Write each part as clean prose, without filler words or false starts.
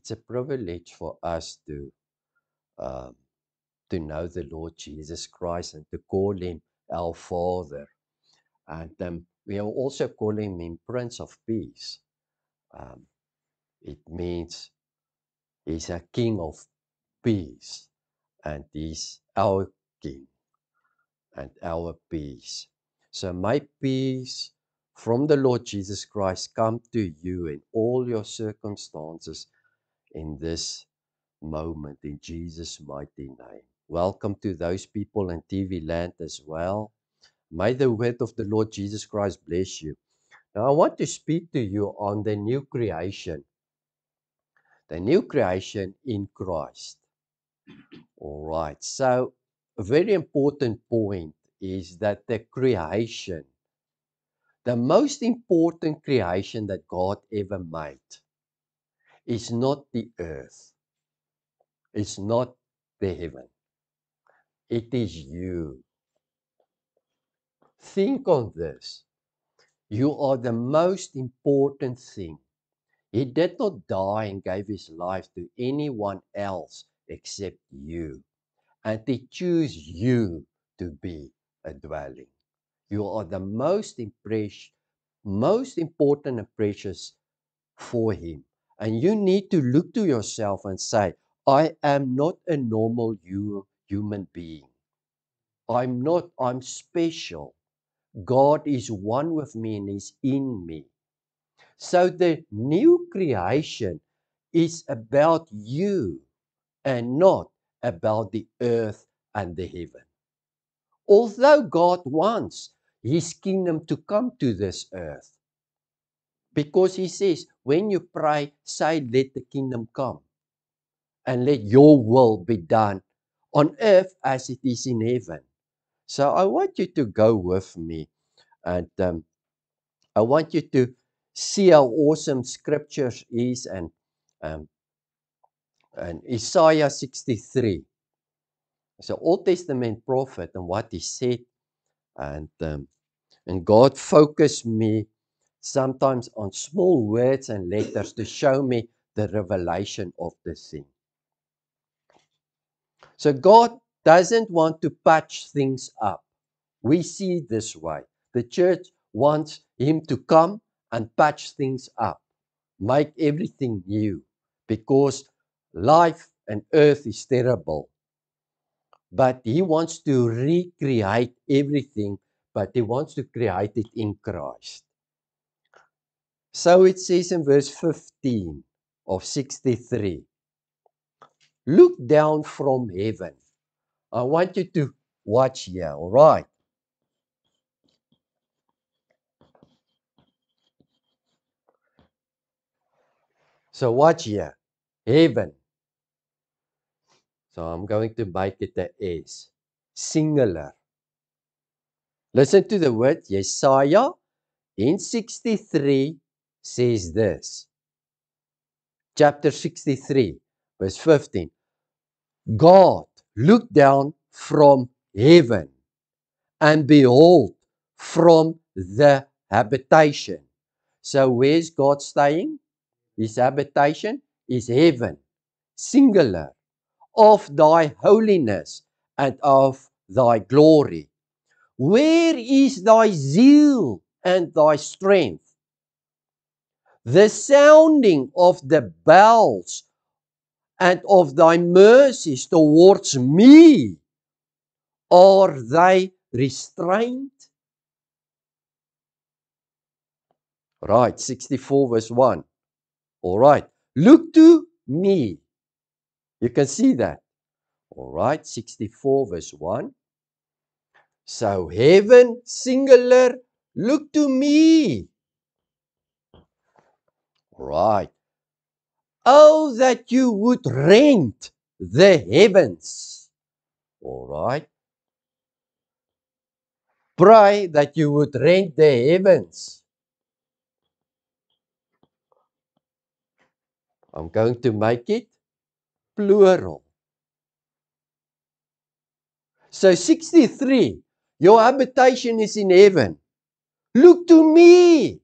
it's a privilege for us to know the Lord Jesus Christ and to call him our Father. And we are also calling him Prince of Peace. It means he's a King of Peace, and he's our King and our peace. So may peace from the Lord Jesus Christ come to you in all your circumstances in this moment, in Jesus' mighty name. Welcome to those people in TV land as well. May the word of the Lord Jesus Christ bless you. Now I want to speak to you on the new creation. The new creation in Christ. All right. So a very important point is that the creation, the most important creation that God ever made, is not the earth. It's not the heaven. It is you. Think on this. You are the most important thing. He did not die and gave his life to anyone else except you. And he chose you to be a dwelling. You are the most important and precious for him. And you need to look to yourself and say, I am not a normal human being. I'm special. God is one with me and is in me. So the new creation is about you and not about the earth and the heaven. Although God wants his kingdom to come to this earth, because he says, when you pray, say, let the kingdom come and let your will be done on earth as it is in heaven. So I want you to go with me, and I want you to see how awesome scriptures is, and Isaiah 63. It's an Old Testament prophet and what he said, and God focused me sometimes on small words and letters to show me the revelation of the thing. So God doesn't want to patch things up. We see it this way. The church wants him to come and patch things up, make everything new, because life and earth is terrible. But he wants to recreate everything, but he wants to create it in Christ. So it says in verse 15 of 63, look down from heaven. I want you to watch here, all right? So watch here, heaven. So I'm going to make it a S, singular. Listen to the word, Isaiah in 63 says this. Chapter 63, verse 15. God looked down from heaven, and behold, from the habitation. So where's God staying? His habitation is heaven, singular, of thy holiness and of thy glory. Where is thy zeal and thy strength? The sounding of the bells and of thy mercies towards me, are they restrained? Right, 64 verse 1. All right, look to me. You can see that. All right, 64 verse 1. So heaven, singular, look to me. Right. Oh, that you would rent the heavens. All right. Pray that you would rent the heavens. I'm going to make it plural. So 63, your habitation is in heaven. Look to me.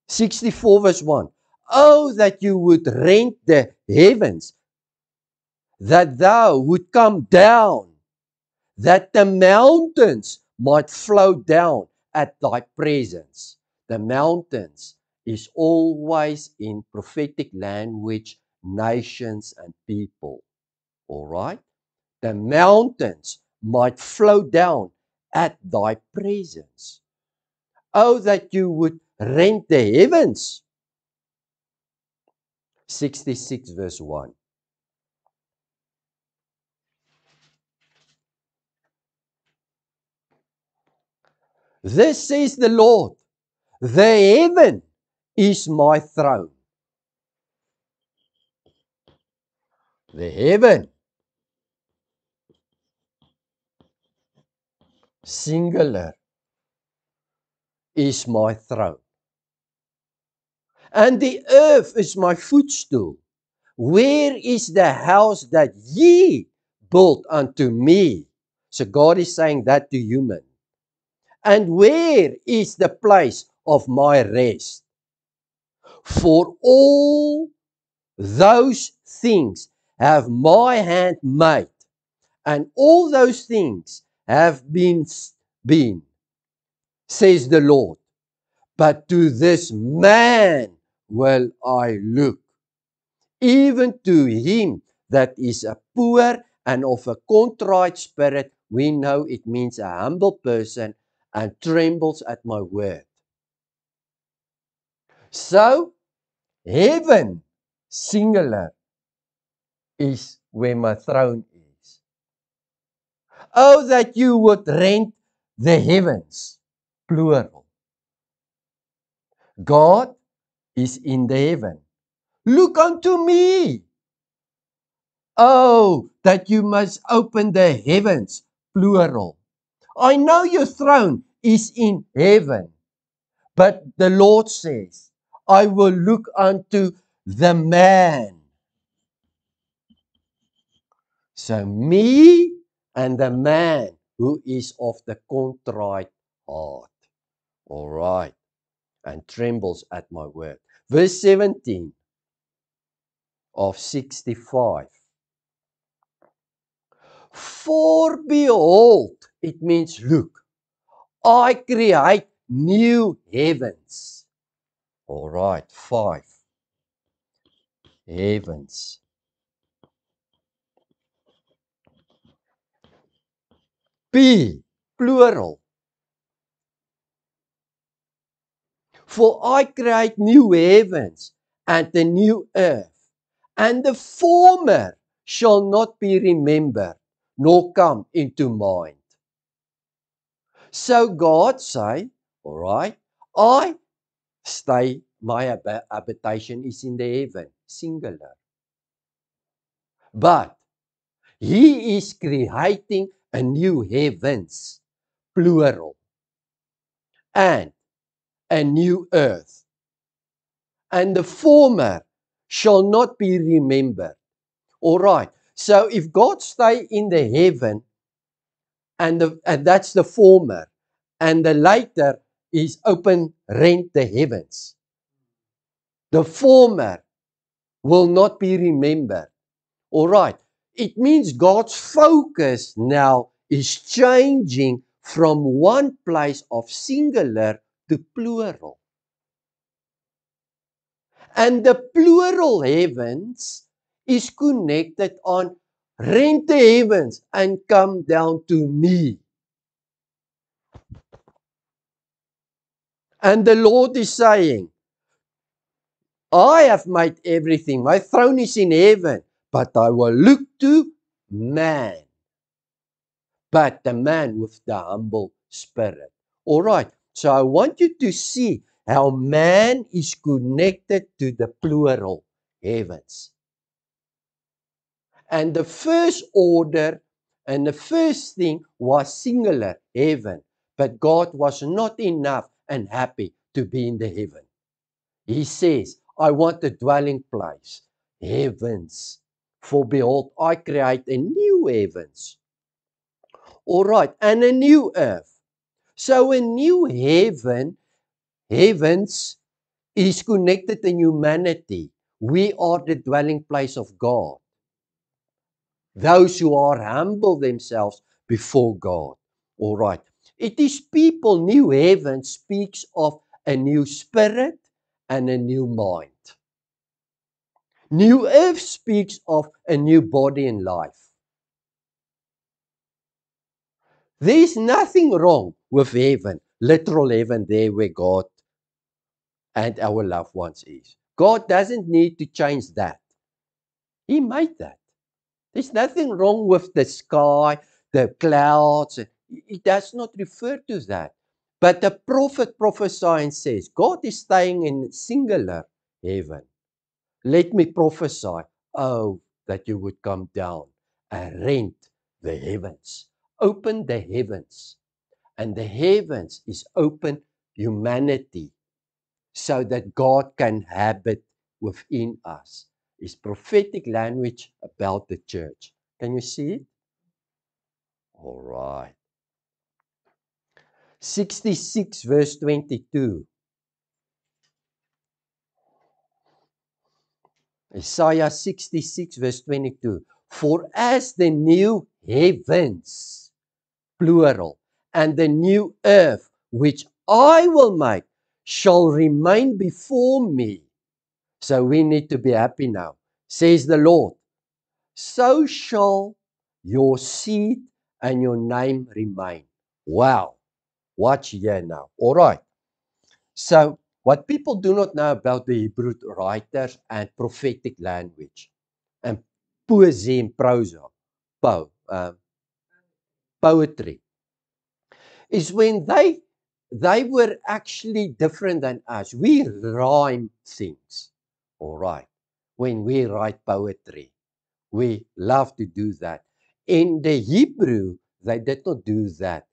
64 verse 1. Oh, that you would rend the heavens, that thou would come down, that the mountains might flow down at thy presence. The mountains is always in prophetic language, nations and people. All right? The mountains might flow down at thy presence. Oh, that you would rend the heavens. 66 verse 1. This says the Lord, the heaven is my throne. The heaven, singular, is my throne. And the earth is my footstool. Where is the house that ye built unto me? So God is saying that to human. And where is the place of my rest? For all those things have my hand made, and all those things have been, says the Lord. But to this man will I look, even to him that is a poor and of a contrite spirit. We know it means a humble person and trembles at my word. So, heaven, singular, is where my throne is. Oh, that you would rend the heavens, plural. God is in the heaven. Look unto me. Oh, that you must open the heavens, plural. I know your throne is in heaven, but the Lord says, I will look unto the man. So me and the man who is of the contrite heart. All right. And trembles at my word. Verse 17 of 65. For behold, it means look, I create new heavens. All right, 5. Heavens. P, plural. For I create new heavens and the new earth, and the former shall not be remembered, nor come into mind. So God say, all right, I stay, my habitation is in the heaven, singular. But he is creating a new heavens, plural, and a new earth. And the former shall not be remembered. All right. So if God stay in the heaven, and that's the former, and the later is open, rent the heavens. The former will not be remembered. All right. It means God's focus now is changing from one place of singular to plural. And the plural heavens is connected on rent the heavens and come down to me. And the Lord is saying, I have made everything. My throne is in heaven, but I will look to man. But the man with the humble spirit. All right. So I want you to see how man is connected to the plural heavens. And the first order and the first thing was singular, heaven. But God was not enough and happy to be in the heaven. He says, I want a dwelling place, heavens. For behold, I create a new heavens. All right, and a new earth. So a new heavens is connected in humanity. We are the dwelling place of God. Those who are humble themselves before God. All right. It is people, new heaven speaks of a new spirit and a new mind. New earth speaks of a new body and life. There is nothing wrong with heaven, literal heaven there where God and our loved ones is. God doesn't need to change that. He made that. There's nothing wrong with the sky, the clouds. It does not refer to that. But the prophet prophesies and says, God is staying in singular heaven. Let me prophesy, oh, that you would come down and rent the heavens. Open the heavens. And the heavens is open humanity so that God can habit within us. It's prophetic language about the church. Can you see it? All right. 66 verse 22. Isaiah 66 verse 22. For as the new heavens, plural, and the new earth, which I will make, shall remain before me. So we need to be happy now, says the Lord. So shall your seed and your name remain. Wow. Watch here now. All right. So what people do not know about the Hebrew writers and prophetic language and poesy and prosa, poetry, is when they were actually different than us. We rhyme things. All right. When we write poetry, we love to do that. In the Hebrew, they did not do that.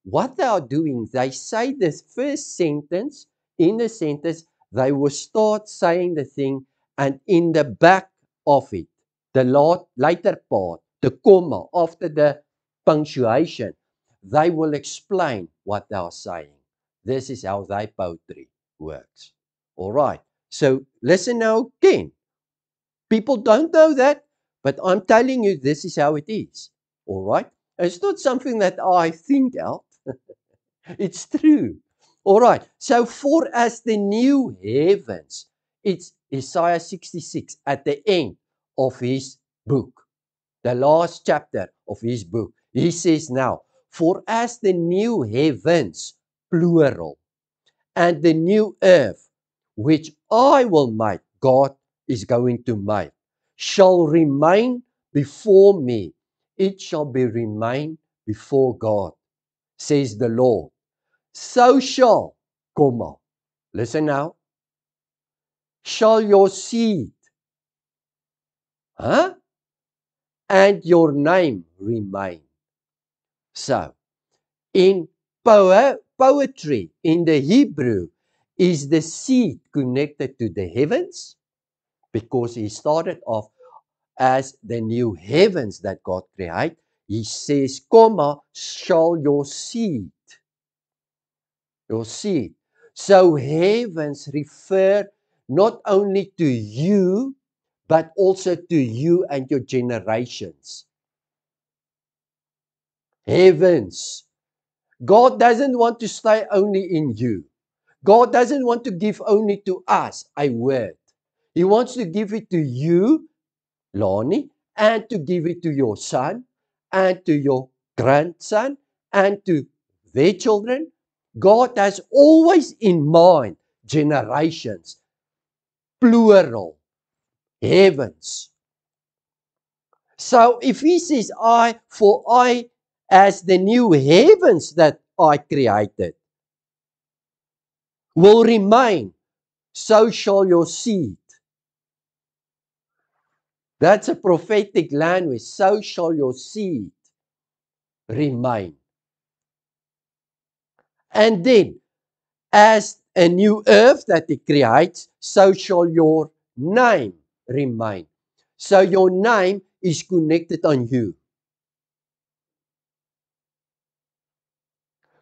What they are doing, they say the first sentence, in the sentence, they will start saying the thing, and in the back of it, the later part, the comma, after the punctuation, they will explain what they are saying. This is how their poetry works. All right. So listen now again. People don't know that, but I'm telling you, this is how it is. All right? It's not something that I think out. It's true. All right. So, for as the new heavens, it's Isaiah 66 at the end of his book, the last chapter of his book. He says now, for as the new heavens, plural, and the new earth, which I will make, God is going to make, shall remain before me. It shall be remain before God, says the Lord. So shall, comma, listen now, shall your seed, and your name remain. So, in poetry, in the Hebrew, is the seed connected to the heavens? Because he started off as the new heavens that God created. He says, comma, shall your seed. Your seed. So heavens refer not only to you, but also to you and your generations. Heavens. God doesn't want to stay only in you. God doesn't want to give only to us a word. He wants to give it to you, Lani, and to give it to your son, and to your grandson, and to their children. God has always in mind generations, plural, heavens. So if he says, for I, as the new heavens that I created, will remain, so shall your seed. That's a prophetic language. So shall your seed remain. And then, as a new earth that he creates, so shall your name remain. So your name is connected on you.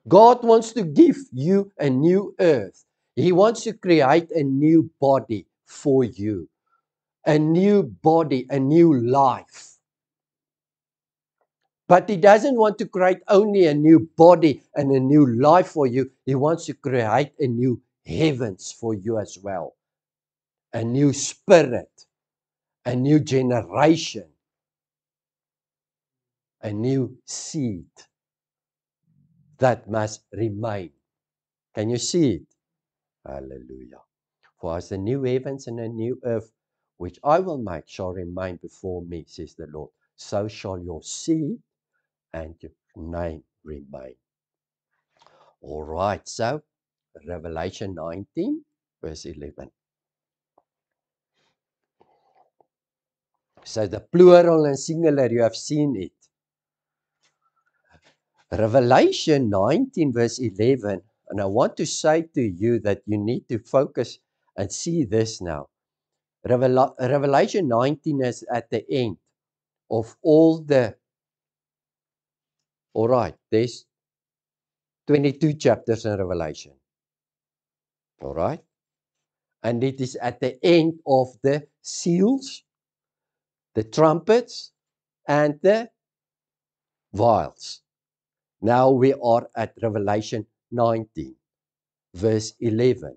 God wants to give you a new earth. He wants to create a new body for you, a new body, a new life. But he doesn't want to create only a new body and a new life for you. He wants to create a new heavens for you as well. A new spirit, a new generation, a new seed that must remain. Can you see it? Hallelujah. For as the new heavens and a new earth, which I will make, shall remain before me, says the Lord, so shall your seed and your name remain. All right, so Revelation 19, verse 11. So the plural and singular, you have seen it. Revelation 19, verse 11, and I want to say to you that you need to focus and see this now. Revelation 19 is at the end of all the, all right, there's 22 chapters in Revelation. All right. And it is at the end of the seals, the trumpets, and the vials. Now we are at Revelation 19, verse 11.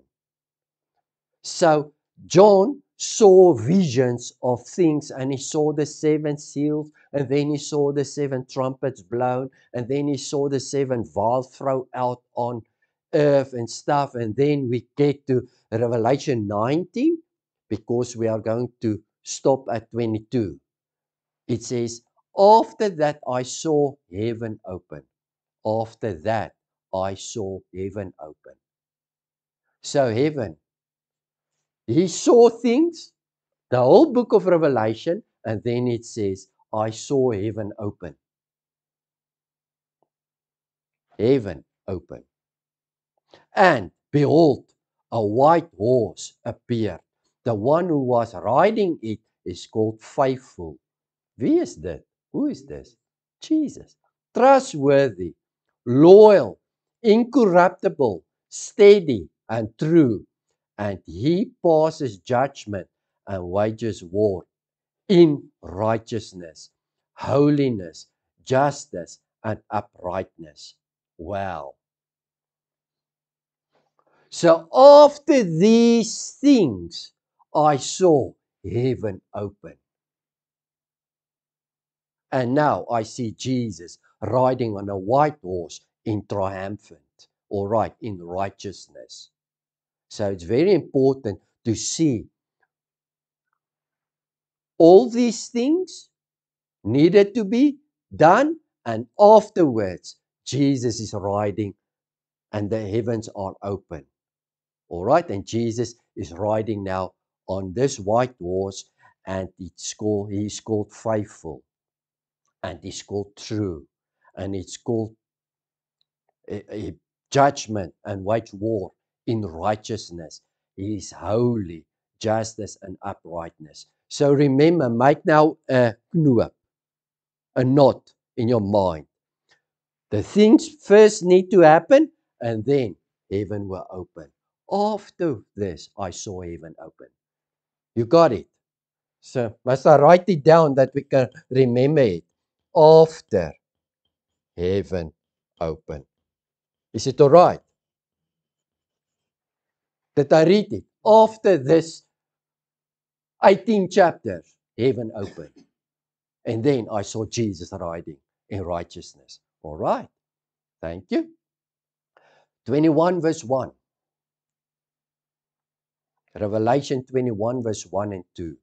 So John saw visions of things, and he saw the seven seals, and then he saw the seven trumpets blown, and then he saw the seven vials thrown out on earth and stuff. And then we get to Revelation 19, because we are going to stop at 22. It says, after that I saw heaven open. After that I saw heaven open. So heaven, he saw things, the whole book of Revelation, and then it says, I saw heaven open. Heaven open. And behold, a white horse appeared. The one who was riding it is called Faithful. Wie is that? Who is this? Jesus. Trustworthy, loyal, incorruptible, steady, and true. And he passes judgment and wages war in righteousness, holiness, justice, and uprightness. Wow. So after these things, I saw heaven open. And now I see Jesus riding on a white horse in triumphant, all right, in righteousness. So it's very important to see all these things needed to be done, and afterwards Jesus is riding and the heavens are open. All right, and Jesus is riding now on this white horse, and he's called Faithful, and he's called True, and it's called a judgment and wage war in righteousness. He is holy, justice, and uprightness. So remember, make now a knoop, a knot in your mind. The things first need to happen, and then heaven will open. After this, I saw heaven open. You got it? So must I write it down that we can remember it? After heaven open. Is it all right? That I read it? After this 18 chapters, heaven open. And then I saw Jesus riding in righteousness. All right. Thank you. 21 verse 1. Revelation 21 verse 1 and 2.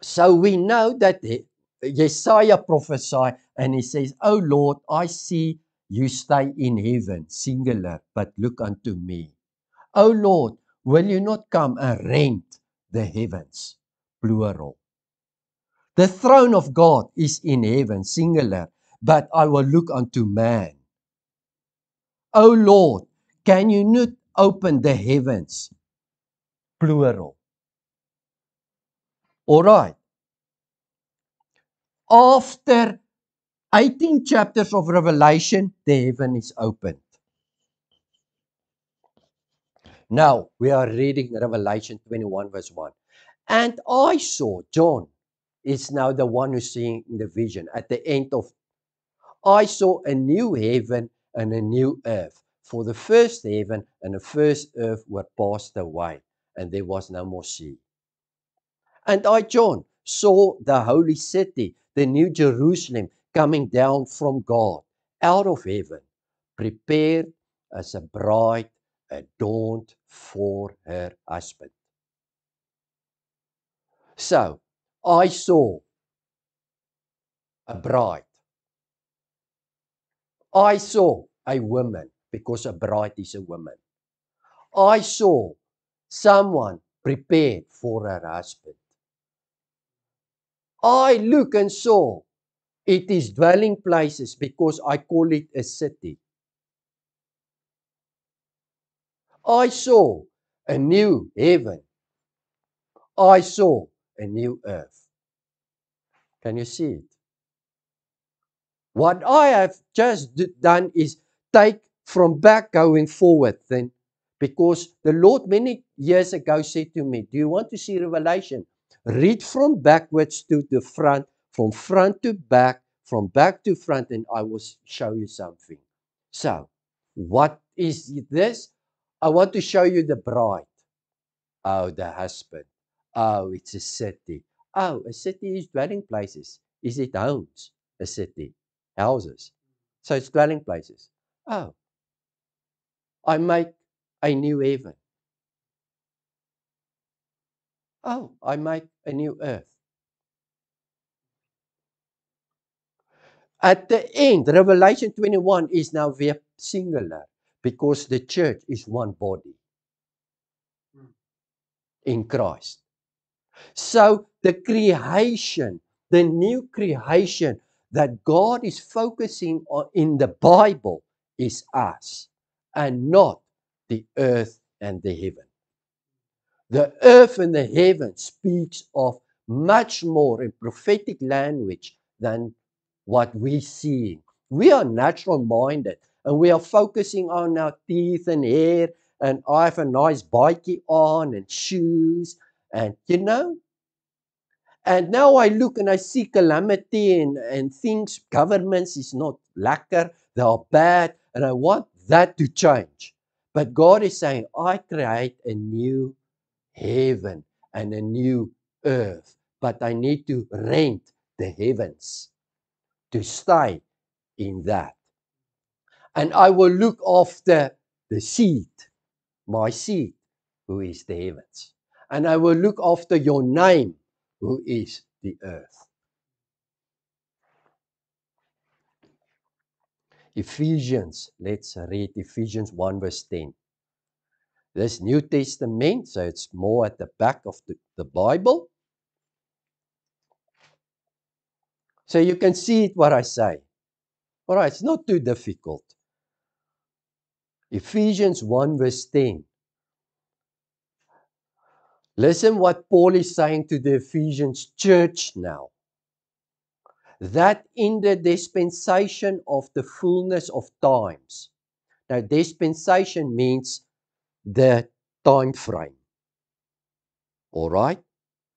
So we know that Jesaja prophesied, and he says, "Oh Lord, I see you stay in heaven, singular, but look unto me. Oh Lord, will you not come and rent the heavens, plural? The throne of God is in heaven, singular, but I will look unto man. Oh Lord, can you not open the heavens, plural?" All right. After 18 chapters of Revelation, the heaven is opened. Now, we are reading Revelation 21 verse 1. And I saw, John is now the one who's seeing the vision. At the end of, I saw a new heaven and a new earth. For the first heaven and the first earth were passed away, and there was no more sea. And I, John, saw the holy city, the new Jerusalem, coming down from God, out of heaven, prepared as a bride adorned for her husband. So, I saw a bride. I saw a woman, because a bride is a woman. I saw someone prepared for her husband. I look and saw it is dwelling places, because I call it a city. I saw a new heaven. I saw a new earth. Can you see it? What I have just done is take from back going forward then, because the Lord many years ago said to me, do you want to see Revelation? Read from backwards to the front, from front to back, from back to front, and I will show you something. So, what is this? I want to show you the bride. Oh, the husband. Oh, it's a city. Oh, a city is dwelling places. Is it homes? A city. Houses. So it's dwelling places. Oh, I make a new heaven. Oh, I make a new earth. At the end, Revelation 21 is now very singular, because the church is one body in Christ. So the creation, the new creation that God is focusing on in the Bible is us, and not the earth and the heaven. The earth and the heaven speaks of much more in prophetic language than what we see. We are natural minded, and we are focusing on our teeth and hair, and I have a nice bikie on and shoes, and and now I look and I see calamity and things, governments is not lacquer, they are bad, and I want that to change. But God is saying, I create a new heaven and a new earth, but I need to rent the heavens to stay in that. And I will look after the seed, my seed, who is the heavens. And I will look after your name, who is the earth. Ephesians, let's read Ephesians 1 verse 10. This New Testament, so it's more at the back of the Bible. So you can see it what I say. All right, it's not too difficult. Ephesians 1 verse 10. Listen what Paul is saying to the Ephesians church now. That in the dispensation of the fullness of times. Now, dispensation means the time frame. All right?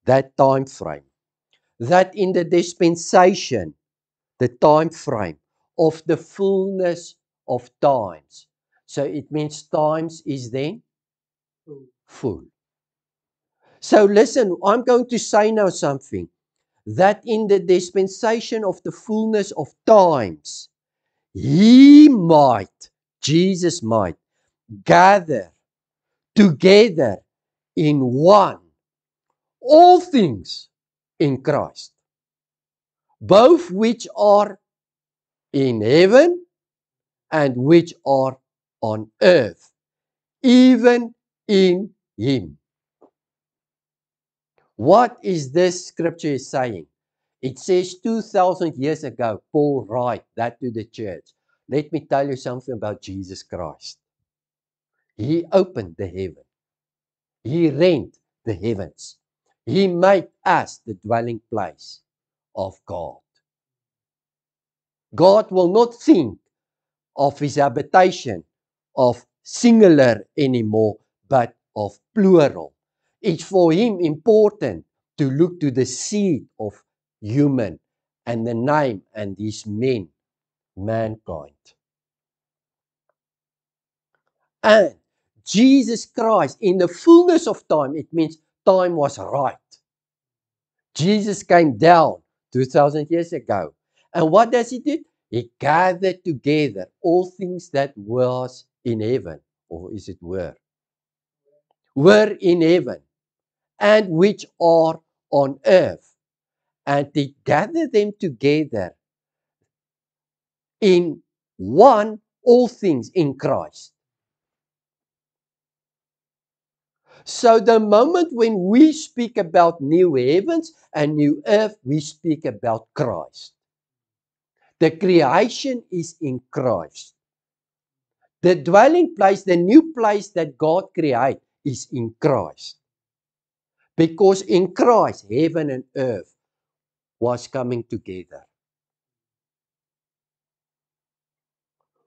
That time frame. That in the dispensation, the time frame of the fullness of times. So it means times is then full. So listen, I'm going to say now something. That in the dispensation of the fullness of times, Jesus might gather together in one all things in Christ, both which are in heaven and which are on earth, even in Him. What is this scripture saying? It says 2,000 years ago, Paul wrote that to the church. Let me tell you something about Jesus Christ. He opened the heaven. He rent the heavens. He made us the dwelling place of God. God will not think of His habitation of singular anymore, but of plural. It's for him important to look to the seed of human and the name and his men, mankind. And Jesus Christ, in the fullness of time, it means time was right. Jesus came down 2,000 years ago. And what does he do? He gathered together all things that was in heaven, or is it were in heaven, and which are on earth. And he gathered them together in one, all things in Christ. So the moment when we speak about new heavens and new earth, we speak about Christ. The creation is in Christ. The dwelling place, the new place that God created is in Christ. Because in Christ, heaven and earth was coming together.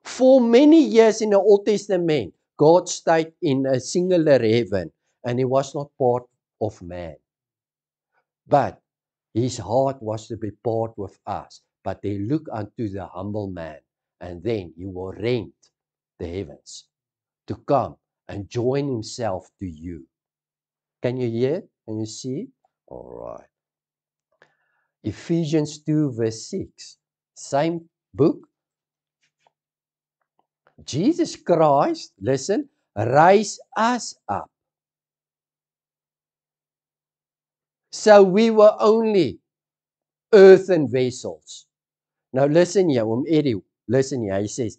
For many years in the Old Testament, God stayed in a singular heaven and he was not part of man. But his heart was to be part with us. But they look unto the humble man, and then he will rent the heavens to come and join himself to you. Can you hear? Can you see? All right. Ephesians 2 verse 6. Same book. Jesus Christ, listen, raised us up. So we were only earthen vessels. Now listen here, Eddie, listen here. He says,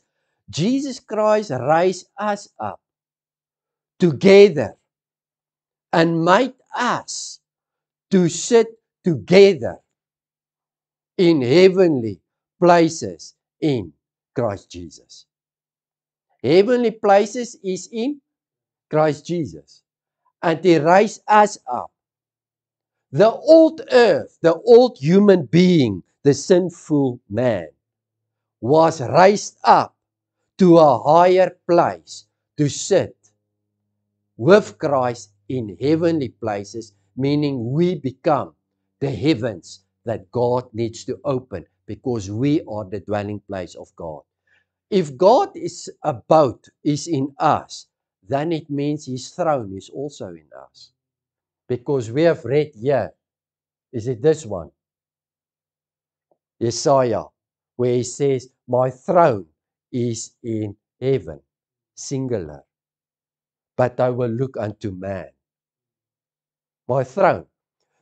Jesus Christ raised us up together and made us to sit together in heavenly places in Christ Jesus. Heavenly places is in Christ Jesus. And he raised us up. The old earth, the old human being, the sinful man, was raised up to a higher place to sit with Christ in heavenly places, meaning we become the heavens that God needs to open because we are the dwelling place of God. If God is in us, then it means his throne is also in us. Because we have read here, is it this one? Isaiah, where he says, my throne is in heaven, singular, but I will look unto man. My throne.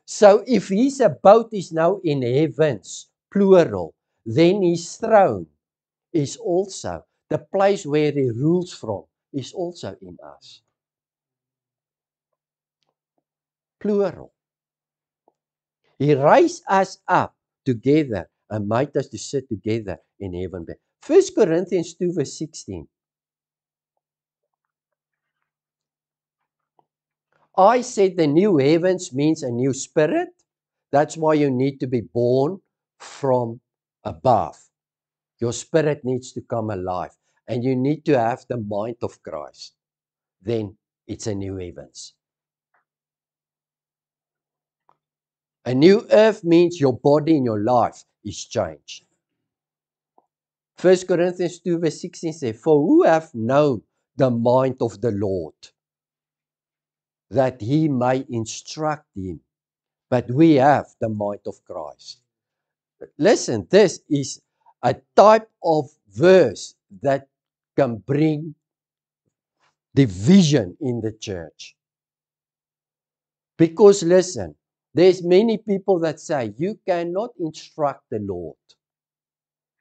So if his abode is now in heavens, plural, then his throne is also, the place where he rules from, is also in us. Plural. He raised us up together and made us to sit together in heaven. 1 Corinthians 2 verse 16. I said the new heavens means a new spirit. That's why you need to be born from above. Your spirit needs to come alive. And you need to have the mind of Christ. Then it's a new heavens. A new earth means your body and your life is changed. 1 Corinthians 2 verse 16 says, for who have known the mind of the Lord, that he may instruct him? But we have the mind of Christ. Listen, this is a type of verse that can bring division in the church. Because listen, there's many people that say you cannot instruct the Lord.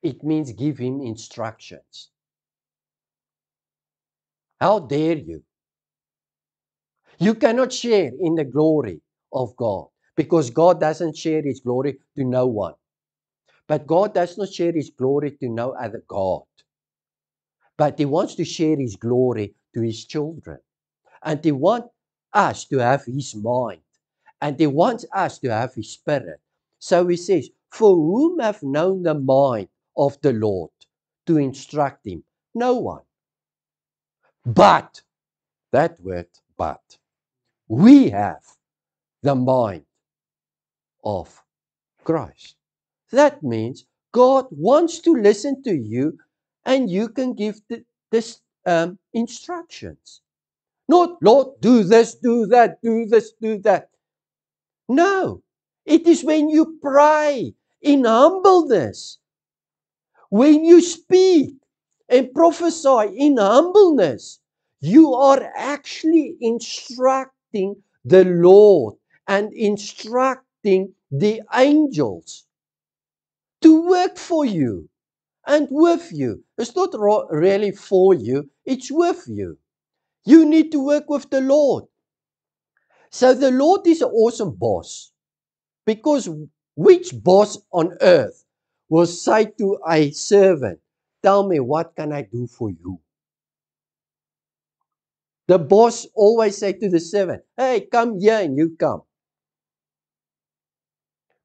It means give him instructions. How dare you? You cannot share in the glory of God because God doesn't share his glory to no one. But God does not share his glory to no other God. But he wants to share his glory to his children. And he wants us to have his mind. And he wants us to have his spirit. So he says, for whom have known the mind of the Lord to instruct him? No one. But, that word, But we have the mind of Christ. That means God wants to listen to you, and you can give this instructions. Not, Lord, do this, do that, do this, do that. No, it is when you pray in humbleness, when you speak and prophesy in humbleness, you are actually instructing the Lord and instructing the angels to work for you and with you. It's not really for you, it's with you. You need to work with the Lord. So the Lord is an awesome boss, because which boss on earth will say to a servant, tell me, what can I do for you? The boss always say to the servant, hey, come here, and you come.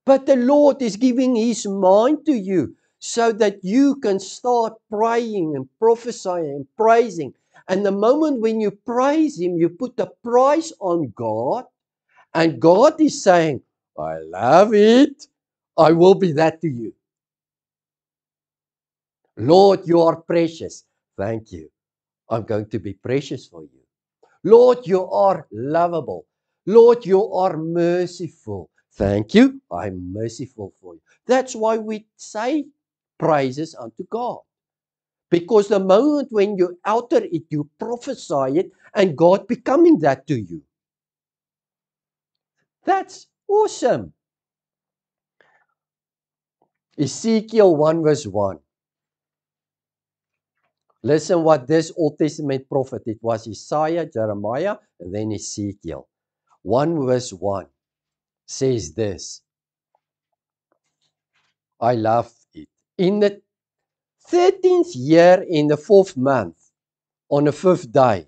But the Lord is giving his mind to you so that you can start praying and prophesying and praising. And the moment when you praise him, you put a price on God, and God is saying, I love it. I will be that to you. Lord, you are precious. Thank you. I'm going to be precious for you. Lord, you are lovable. Lord, you are merciful. Thank you. I'm merciful for you. That's why we say praises unto God. Because the moment when you utter it, you prophesy it, and God becoming that to you. That's awesome. Ezekiel 1 verse 1. Listen what this Old Testament prophet, it was Isaiah, Jeremiah, and then Ezekiel. 1 verse 1 says this. I love it. In the 13th year, in the 4th month, on the 5th day,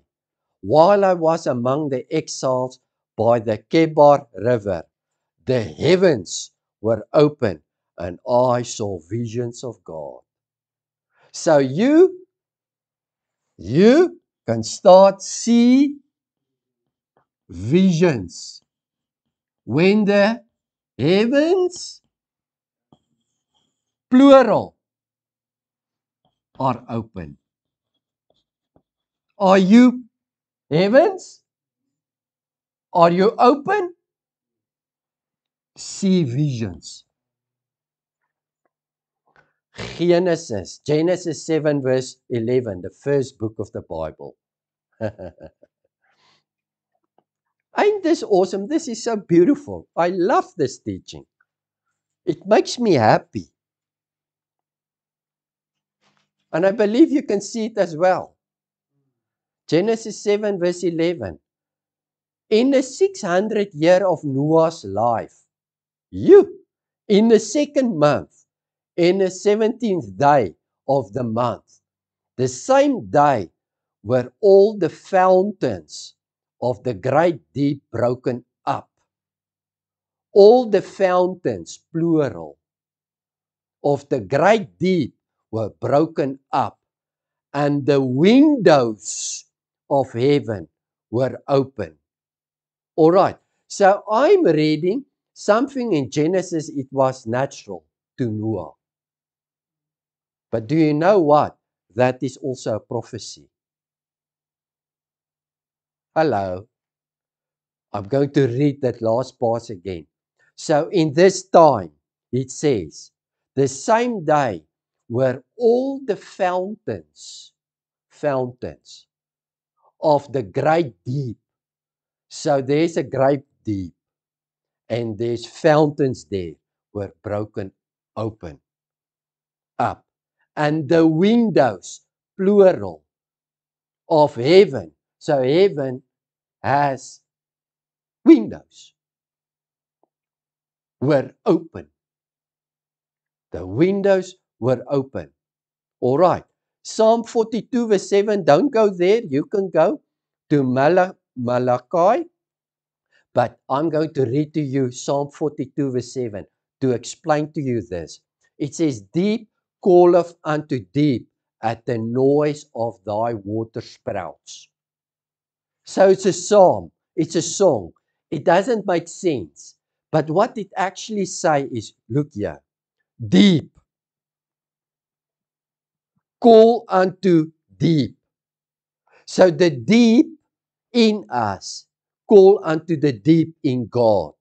while I was among the exiles by the Kebar River, the heavens were open, and I saw visions of God. So you can start see visions when the heavens, plural, are open. Are you heavens? Are you open? See visions. Genesis 7 verse 11, the first book of the Bible. Ain't this awesome? This is so beautiful. I love this teaching. It makes me happy. And I believe you can see it as well. Genesis 7 verse 11. In the 600th year of Noah's life, in the 2nd month, in the 17th day of the month, the same day were all the fountains of the great deep broken up. All the fountains, plural, of the great deep were broken up, and the windows of heaven were open. All right, so I'm reading something in Genesis, it was natural to Noah. But do you know what? That is also a prophecy. Hello. I'm going to read that last part again. So in this time, it says, the same day were all the fountains of the great deep. So there's a great deep, and there's fountains there were broken open up. And the windows, plural, of heaven. So heaven has windows, were open. The windows were open. All right. Psalm 42 verse 7. Don't go there. You can go to Malachi. But I'm going to read to you Psalm 42 verse 7 to explain to you this. It says, deep calleth unto deep at the noise of thy water sprouts. So it's a psalm. It's a song. It doesn't make sense. But what it actually say is, look here, deep, call unto deep. So the deep in us call unto the deep in God.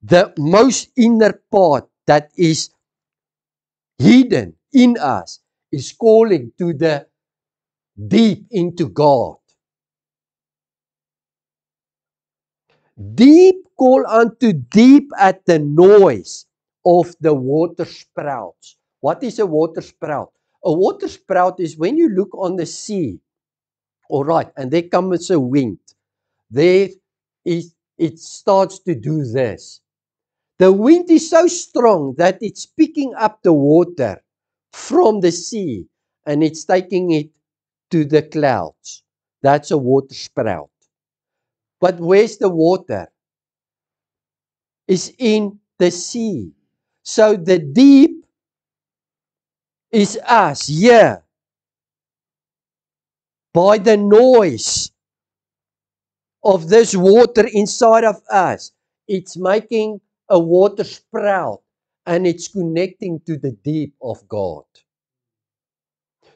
The most inner part that is hidden in us is calling to the deep into God. Deep call unto deep at the noise of the water sprouts. What is a water sprout? A water sprout is when you look on the sea, all right, and there comes a wind. There is, it starts to do this. The wind is so strong that it's picking up the water from the sea and it's taking it to the clouds. That's a water sprout. But where's the water? It's in the sea. So the deep is us here by the noise of this water inside of us. It's making a water sprout and it's connecting to the deep of God.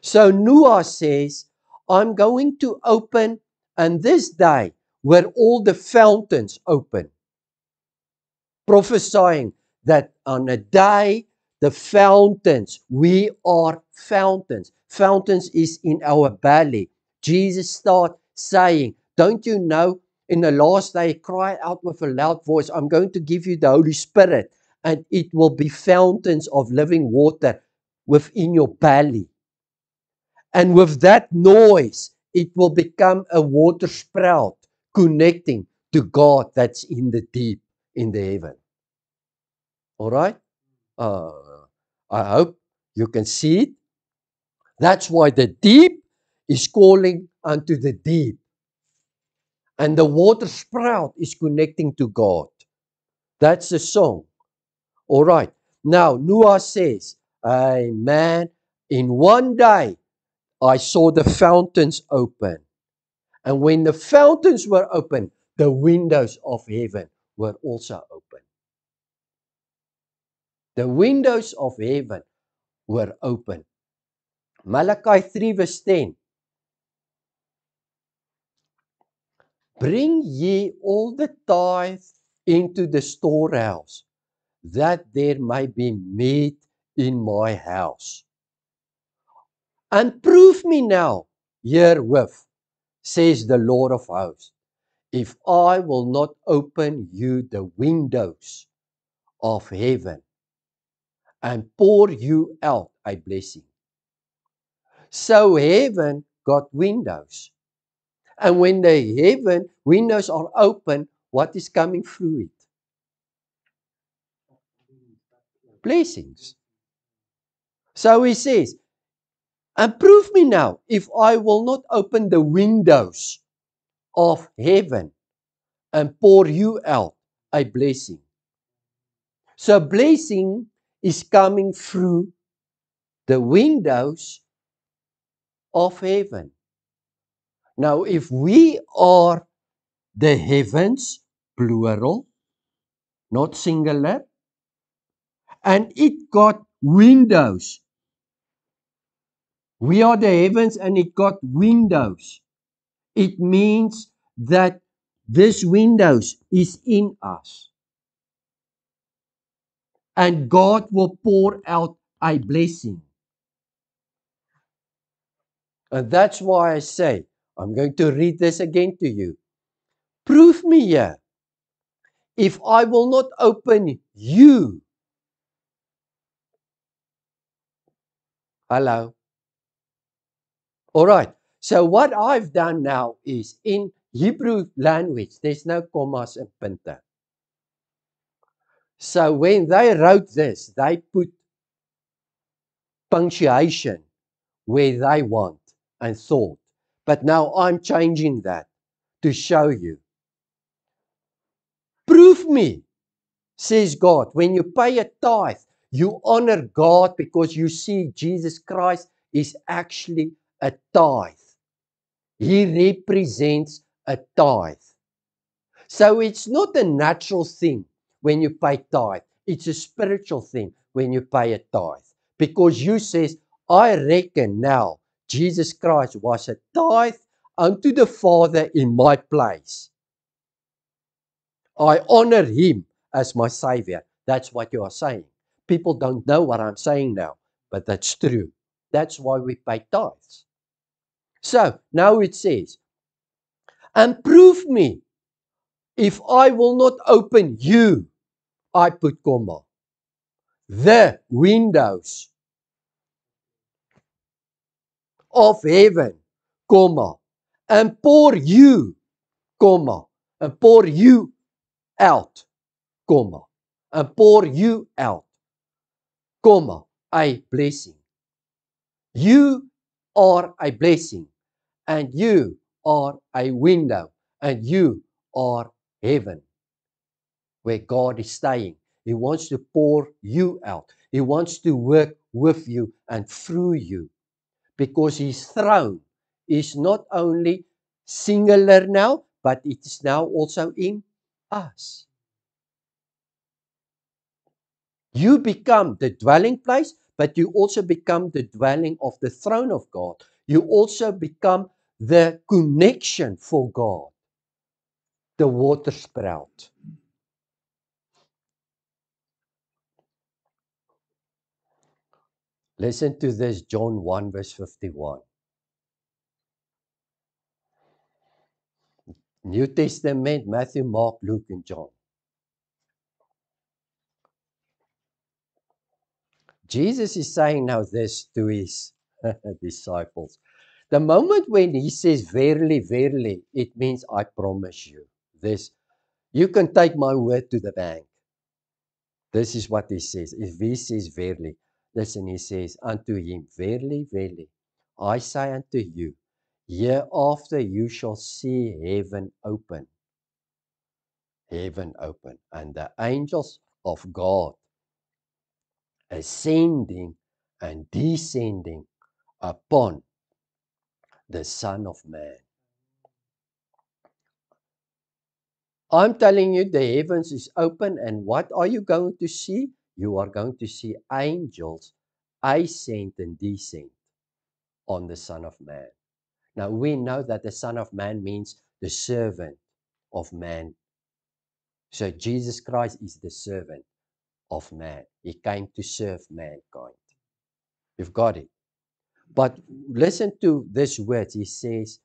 So Noah says, I'm going to open, and this day were all the fountains open, prophesying that on a day, the fountains, we are fountains. Fountains is in our belly. Jesus started saying, don't you know, in the last day, cry out with a loud voice, I'm going to give you the Holy Spirit, and it will be fountains of living water within your belly. And with that noise, it will become a water sprout connecting to God that's in the deep, in the heaven. All right? I hope you can see it. That's why the deep is calling unto the deep. And the water sprout is connecting to God. That's the song. All right. Now, Noah says, man, in one day I saw the fountains open. And when the fountains were open, the windows of heaven were also open. The windows of heaven were open. Malachi 3 verse 10. Bring ye all the tithe into the storehouse, that there may be meat in my house. And prove me now herewith, says the Lord of hosts, if I will not open you the windows of heaven and pour you out a blessing. So heaven got windows. And when the heaven windows are open, what is coming through it? Blessings. So he says, and prove me now if I will not open the windows of heaven and pour you out a blessing. So blessing is coming through the windows of heaven. Now, if we are the heavens, plural, not singular, and it got windows. We are the heavens and it got windows. It means that this windows is in us. And God will pour out a blessing. And that's why I say, I'm going to read this again to you. Prove me here. If I will not open you. Hello. All right. So what I've done now is in Hebrew language, there's no commas and punta. So when they wrote this, they put punctuation where they want and thought. But now I'm changing that to show you. Prove me, says God. When you pay a tithe, you honor God because you see Jesus Christ is actually a tithe. He represents a tithe. So it's not a natural thing when you pay tithe. It's a spiritual thing when you pay a tithe. Because you says, I reckon now Jesus Christ was a tithe unto the Father in my place. I honor him as my Savior. That's what you are saying. People don't know what I'm saying now, but that's true. That's why we pay tithes. So now it says, and prove me if I will not open you, I put comma, the windows of heaven, comma, and pour you, comma, and pour you out, comma, and pour you out, comma, a blessing. You are a blessing, and you are a window, and you are heaven, where God is staying. He wants to pour you out. He wants to work with you and through you, because his throne is not only singular now, but it is now also in us. You become the dwelling place, but you also become the dwelling of the throne of God. You also become the connection for God, the water sprout. Listen to this, John 1 verse 51. New Testament, Matthew, Mark, Luke, and John. Jesus is saying now this to his disciples. The moment when he says, verily, verily, it means I promise you this. You can take my word to the bank. This is what he says. If he says, verily, listen, he says unto him, verily, verily, I say unto you, hereafter you shall see heaven open, and the angels of God ascending and descending upon the Son of Man. I'm telling you, the heavens is open, and what are you going to see? You are going to see angels ascend and descend on the Son of Man. Now, we know that the Son of Man means the servant of man. So Jesus Christ is the servant of man. He came to serve mankind. You've got it. But listen to this word. He says,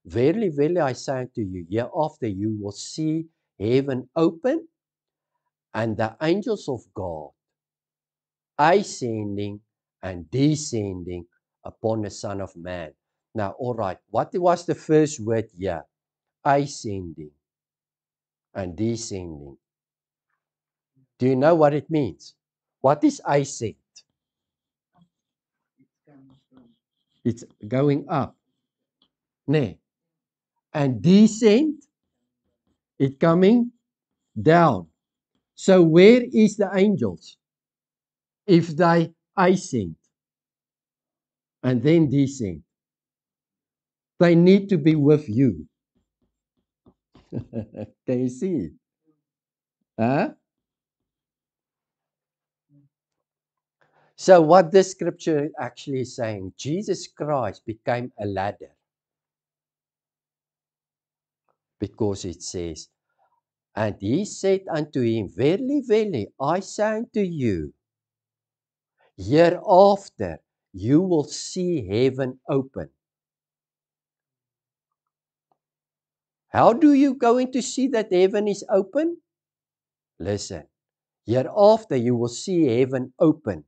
verily, verily, I say unto you, hereafter you will see heaven open and the angels of God ascending and descending upon the Son of Man. Now, all right, what was the first word here? Ascending and descending. Do you know what it means? What is ascend? It's going up. Ne. And descend, it coming down. So where is the angels? If they ascend and then descend, they need to be with you. Can you see it? Huh? So what this scripture actually is saying, Jesus Christ became a ladder, because it says, and he said unto him, verily, verily, I say unto you, hereafter you will see heaven open. How do you going to see that heaven is open? Listen, hereafter you will see heaven open.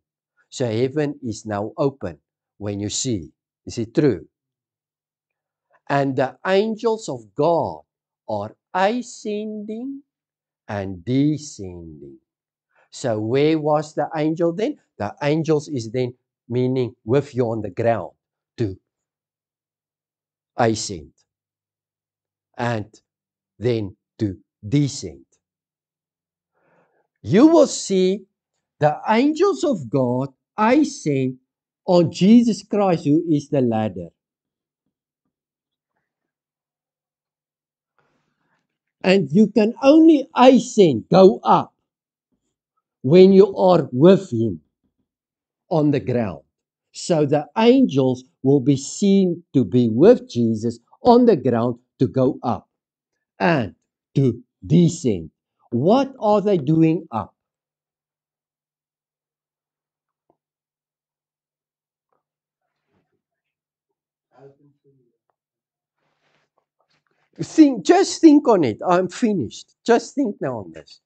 So heaven is now open when you see. Is it true? And the angels of God are ascending and descending. So where was the angel then? The angels is then meaning with you on the ground to ascend and then to descend. You will see the angels of God ascend on Jesus Christ, who is the ladder. And you can only ascend, go up, when you are with him on the ground. So the angels will be seen to be with Jesus on the ground to go up and to descend. What are they doing up? Just think on it. I'm finished. Just think now on this.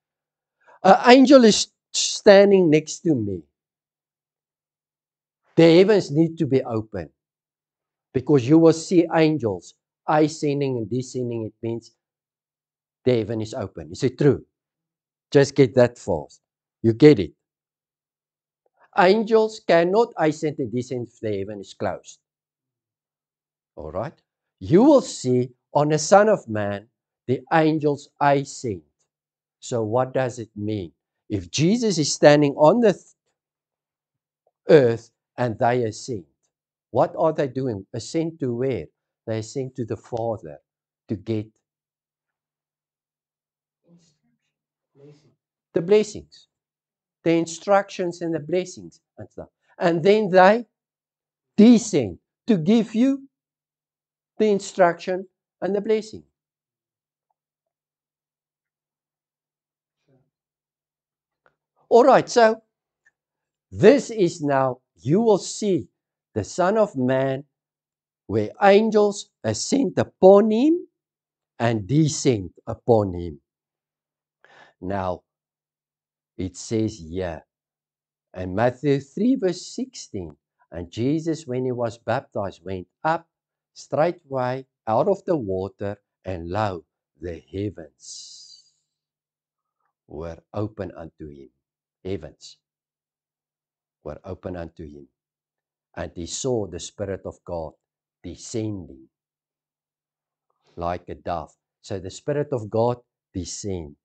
An angel is standing next to me. The heavens need to be open because you will see angels ascending and descending. It means the heaven is open. Is it true? Just get that fast. You get it. Angels cannot ascend and descend if the heaven is closed. All right? You will see on the Son of Man, the angels ascend. So what does it mean? If Jesus is standing on the earth and they ascend, what are they doing? Ascend to where? They ascend to the Father to get the blessings, the instructions and the blessings and stuff. And then they descend to give you the instruction and the blessing. All right, so this is now, you will see the Son of Man where angels ascend upon him and descend upon him. Now, it says here in Matthew 3, verse 16, and Jesus, when he was baptized, went up straightway out of the water, and lo, the heavens were open unto him. Heavens were open unto him. And he saw the Spirit of God descending like a dove. So the Spirit of God descend.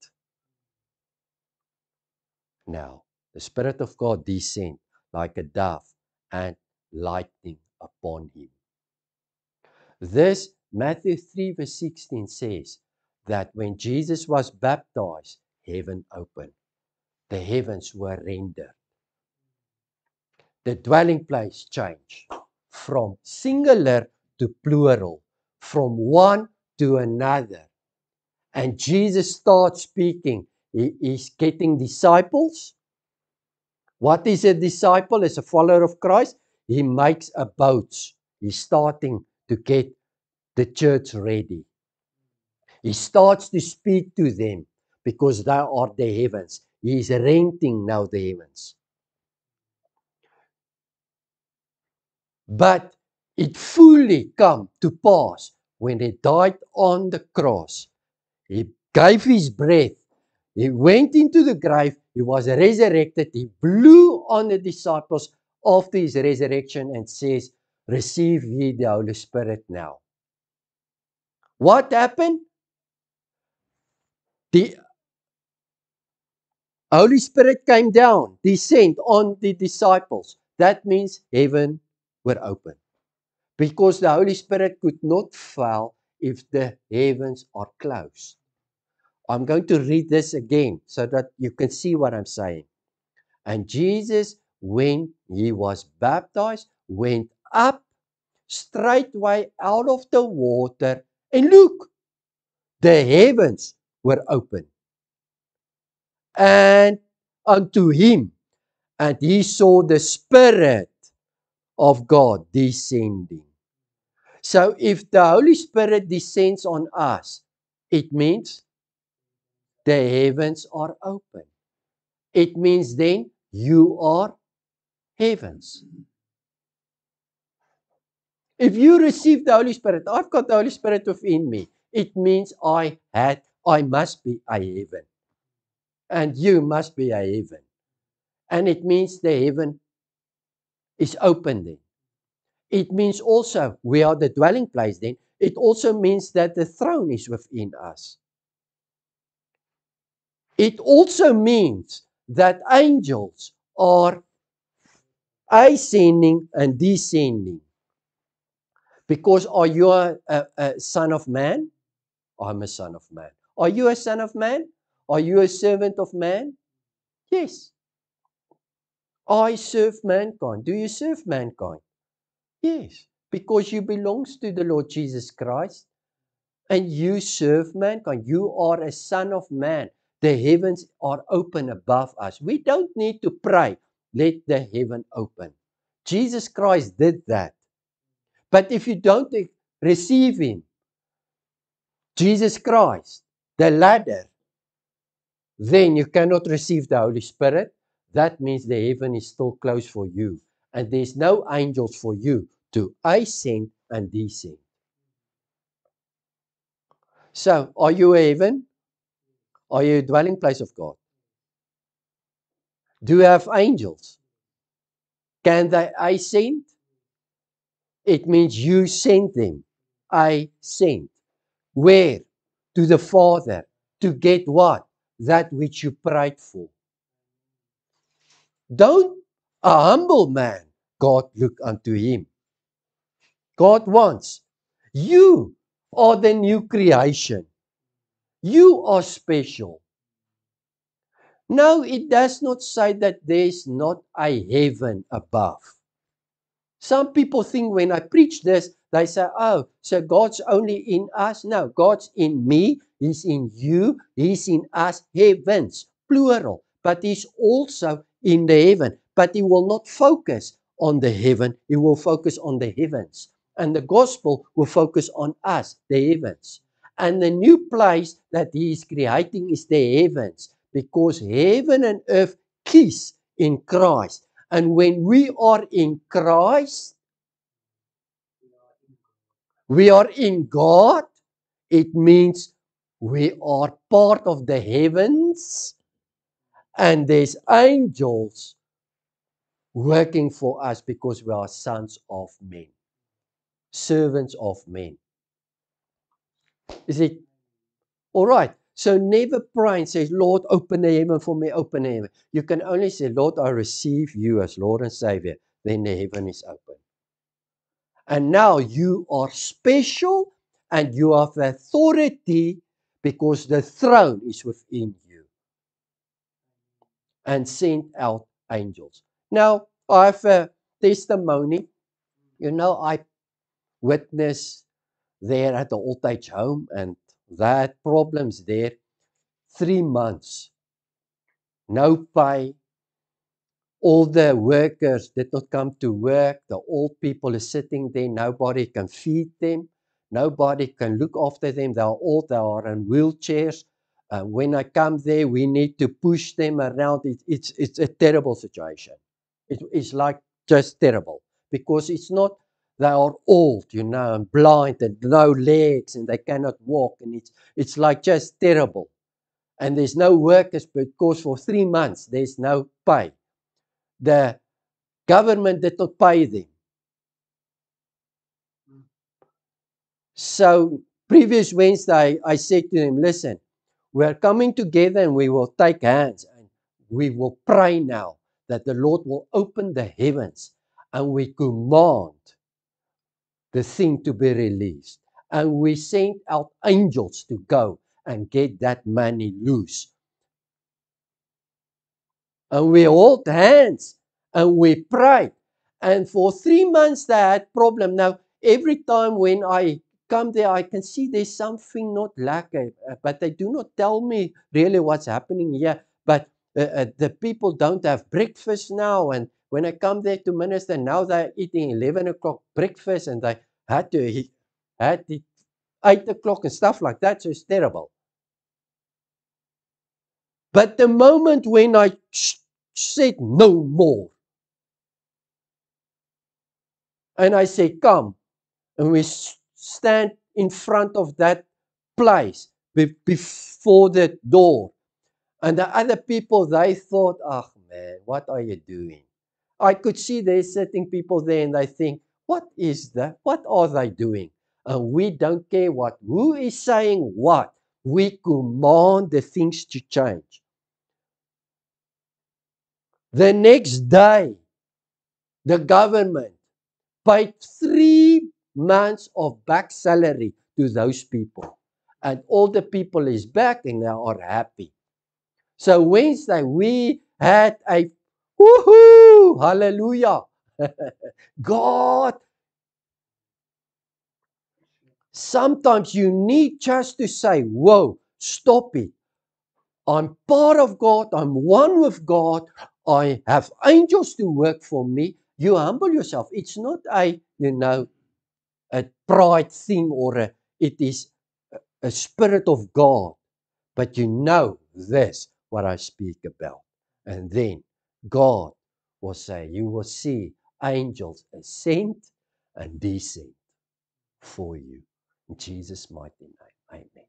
Now, the Spirit of God descend like a dove and lightning upon him. This Matthew 3 verse 16 says that when Jesus was baptized, heaven opened. The heavens were rendered. The dwelling place changed from singular to plural, from one to another. And Jesus starts speaking. He is getting disciples. What is a disciple? As a follower of Christ, he makes abodes. He's starting to get the church ready. He starts to speak to them because they are the heavens. He is renting now the heavens. But it fully come to pass when he died on the cross. He gave his breath. He went into the grave. He was resurrected. He blew on the disciples after his resurrection and says, receive ye the Holy Spirit now. What happened? The Holy Spirit came down, descend on the disciples. That means heaven were open. Because the Holy Spirit could not fall if the heavens are closed. I'm going to read this again so that you can see what I'm saying. And Jesus, when he was baptized, went up straightway out of the water. And look, the heavens were open. And unto him, and he saw the Spirit of God descending. So if the Holy Spirit descends on us, it means the heavens are open. It means then you are heavens. If you receive the Holy Spirit, I've got the Holy Spirit within me. It means I must be a heaven. And you must be a heaven. And it means the heaven is open then. It means also we are the dwelling place then. It also means that the throne is within us. It also means that angels are ascending and descending. Because are you a son of man? I'm a son of man. Are you a son of man? Are you a servant of man? Yes. I serve mankind. Do you serve mankind? Yes. Because you belongs to the Lord Jesus Christ and you serve mankind. You are a son of man. The heavens are open above us. We don't need to pray, let the heaven open. Jesus Christ did that. But if you don't receive him, Jesus Christ, the ladder, then you cannot receive the Holy Spirit. That means the heaven is still closed for you. And there's no angels for you to ascend and descend. So, are you a heaven? Are you a dwelling place of God? Do you have angels? Can they ascend? It means you sent them. I sent. Where? To the Father. To get what? That which you prayed for. Don't a humble man, God look unto him. God wants. You are the new creation. You are special. No, it does not say that there is not a heaven above. Some people think when I preach this, they say, oh, so God's only in us. No, God's in me. He's in you. He's in us. Heavens, plural. But he's also in the heaven. But he will not focus on the heaven. He will focus on the heavens. And the gospel will focus on us, the heavens. And the new place that he is creating is the heavens. Because heaven and earth kiss in Christ. And when we are in Christ, we are in God, it means we are part of the heavens and there's angels working for us because we are sons of men, servants of men. Is it all right? So never pray and say, Lord, open the heaven for me, open the heaven. You can only say, Lord, I receive you as Lord and Savior. Then the heaven is open. And now you are special and you have authority because the throne is within you. And sent out angels. Now, I have a testimony. You know, I witnessed there at the old age home and that problems there. 3 months. No pay. All the workers did not come to work. The old people are sitting there. Nobody can feed them. Nobody can look after them. They are old. They are in wheelchairs. When I come there, we need to push them around. It's a terrible situation. It's like just terrible because it's not, they are old, you know, and blind and no legs and they cannot walk. And it's like just terrible. And there's no workers because for 3 months, there's no pay. The government did not pay them. So previous Wednesday, I said to them, listen, we're coming together and we will take hands and we will pray now that the Lord will open the heavens and we command the thing to be released. And we sent out angels to go and get that money loose. And we hold hands and we prayed. And for 3 months they had problem. Now, every time when I come there, I can see there's something not lacking, but they do not tell me really what's happening here. But the people don't have breakfast now. And when I come there to minister, now they're eating 11 o'clock breakfast and they had to had it 8 o'clock and stuff like that. So it's terrible. But the moment when I said no more, and I said, come, and we stand in front of that place before the door. And the other people, they thought, oh man, what are you doing? I could see there's sitting people there and they think, what is that? What are they doing? And we don't care who is saying what. We command the things to change. The next day, the government paid 3 months of back salary to those people. and all the people is back and they are happy. So Wednesday we had a woohoo, hallelujah. God, sometimes you need just to say, whoa, stop it. I'm part of God. I'm one with God. I have angels to work for me. You humble yourself. It's not a, a pride thing or it is a spirit of God. But you know this, what I speak about. And then God will say, you will see angels ascend and descend for you. In Jesus' mighty name, amen.